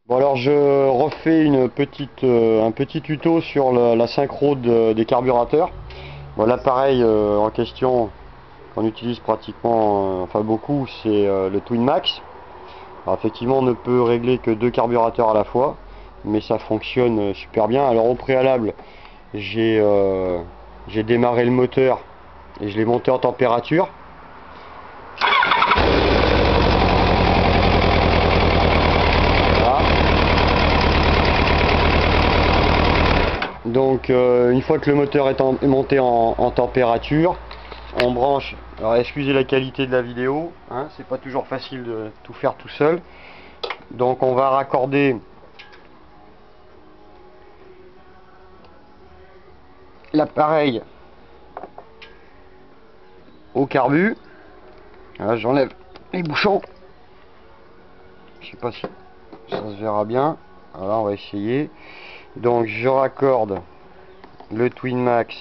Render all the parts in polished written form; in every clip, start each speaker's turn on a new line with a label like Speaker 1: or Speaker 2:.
Speaker 1: Bon alors je refais un petit tuto sur la synchro des carburateurs. Bon, l'appareil en question qu'on utilise pratiquement, enfin beaucoup, c'est le Twinmax. Alors effectivement on ne peut régler que deux carburateurs à la fois, mais ça fonctionne super bien. Alors au préalable j'ai démarré le moteur et je l'ai monté en température. Donc une fois que le moteur est monté en température, on branche. Alors excusez la qualité de la vidéo, hein, c'est pas toujours facile de tout faire tout seul. Donc on va raccorder l'appareil au carbu. J'enlève les bouchons. Je sais pas si ça se verra bien. Voilà, on va essayer. Donc je raccorde le Twinmax,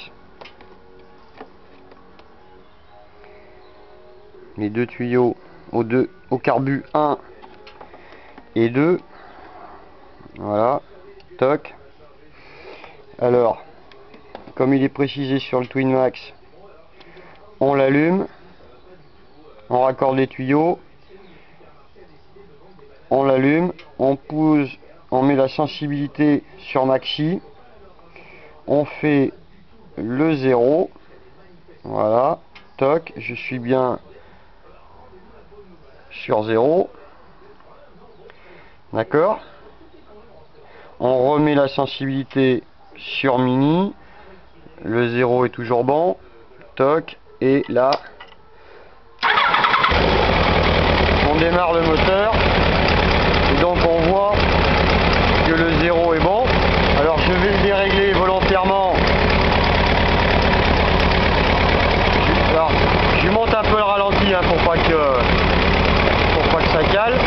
Speaker 1: les deux tuyaux au carbu 1 et 2. Voilà, toc. Alors, comme il est précisé sur le Twinmax, on l'allume, on raccorde les tuyaux, on l'allume, on pousse, on met la sensibilité sur maxi, on fait le 0, voilà, toc, je suis bien sur 0, d'accord. On remet la sensibilité sur mini, le 0 est toujours bon, toc, et là on démarre le moteur et donc on voit que le 0 est bon. Alors je vais le dérégler volontairement. Alors, je monte un peu le ralenti hein, pour pas que ça cale.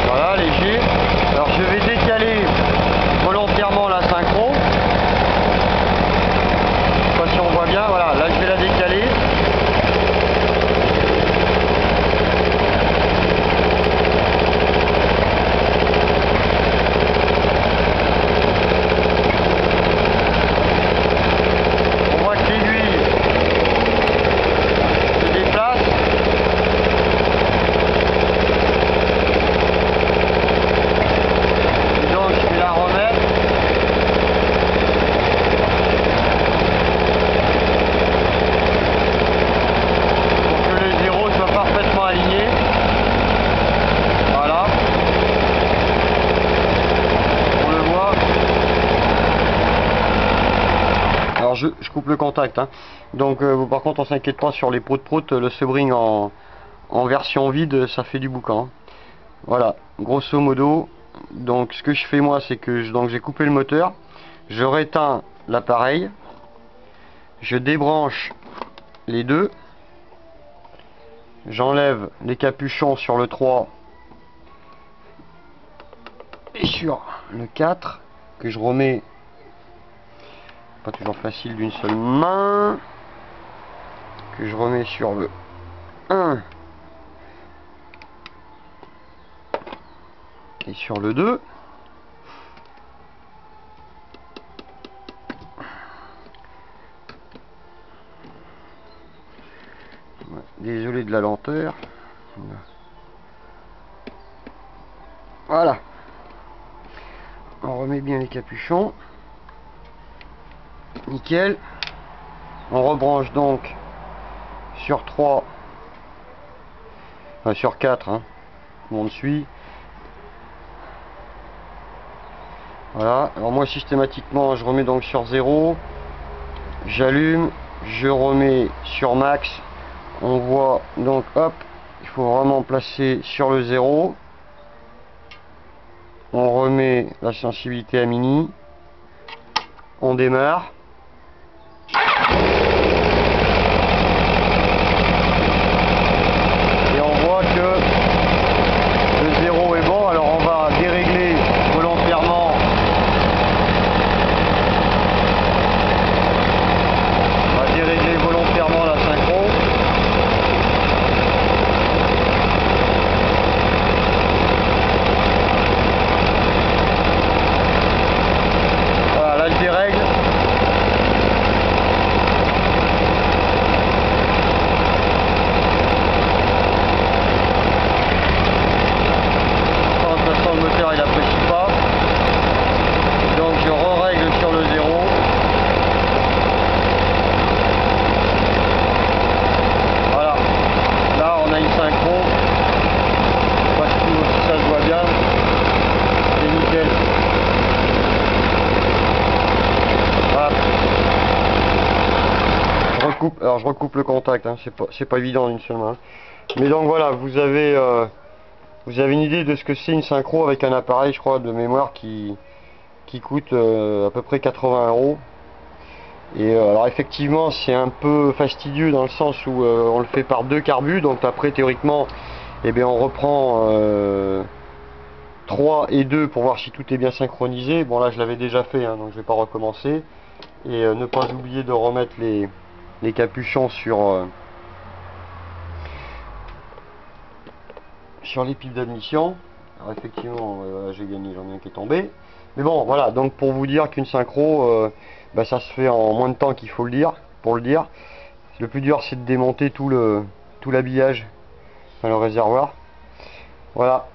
Speaker 1: Voilà, léger. Alors je vais décaler volontairement la synchro. Je sais pas si on voit bien. Voilà, là je vais la décaler. On voit que l'aiguille se déplace. Et donc je vais la remettre. Alors je coupe le contact hein. Donc par contre on s'inquiète pas sur les prout-prout, le Sebring en version vide ça fait du boucan. Voilà, grosso modo. Donc ce que je fais moi c'est que j'ai coupé le moteur, je réteins l'appareil, je débranche les deux, j'enlève les capuchons sur le 3 et sur le 4 que je remets. Pas toujours facile d'une seule main, que je remets sur le 1 et sur le 2. Désolé de la lenteur. Voilà. On remet bien les capuchons. Nickel. On rebranche donc sur 3, enfin sur 4, hein. On me suit. Voilà. Alors moi systématiquement je remets donc sur 0. J'allume, je remets sur max. On voit donc hop, il faut vraiment placer sur le 0. On remet la sensibilité à mini. On démarre. Et on voit que le 0 est bon. Alors on va dérégler volontairement. On va dérégler volontairement la synchro. alors je recoupe le contact, hein, c'est pas évident d'une seule main. Mais donc voilà, vous avez une idée de ce que c'est une synchro avec un appareil, je crois, de mémoire qui coûte à peu près 80 €. Et alors effectivement c'est un peu fastidieux dans le sens où on le fait par 2 carbus, donc après théoriquement eh bien, on reprend 3 et 2 pour voir si tout est bien synchronisé. Bon là je l'avais déjà fait, hein, donc je vais pas recommencer. Et ne pas oublier de remettre les capuchons sur les piles d'admission. Alors effectivement voilà, j'ai gagné, j'en ai un qui est tombé. Mais bon voilà, donc pour vous dire qu'une synchro bah, ça se fait en moins de temps qu'il faut le dire, pour le dire. Le plus dur c'est de démonter tout l'habillage, enfin, le réservoir. Voilà.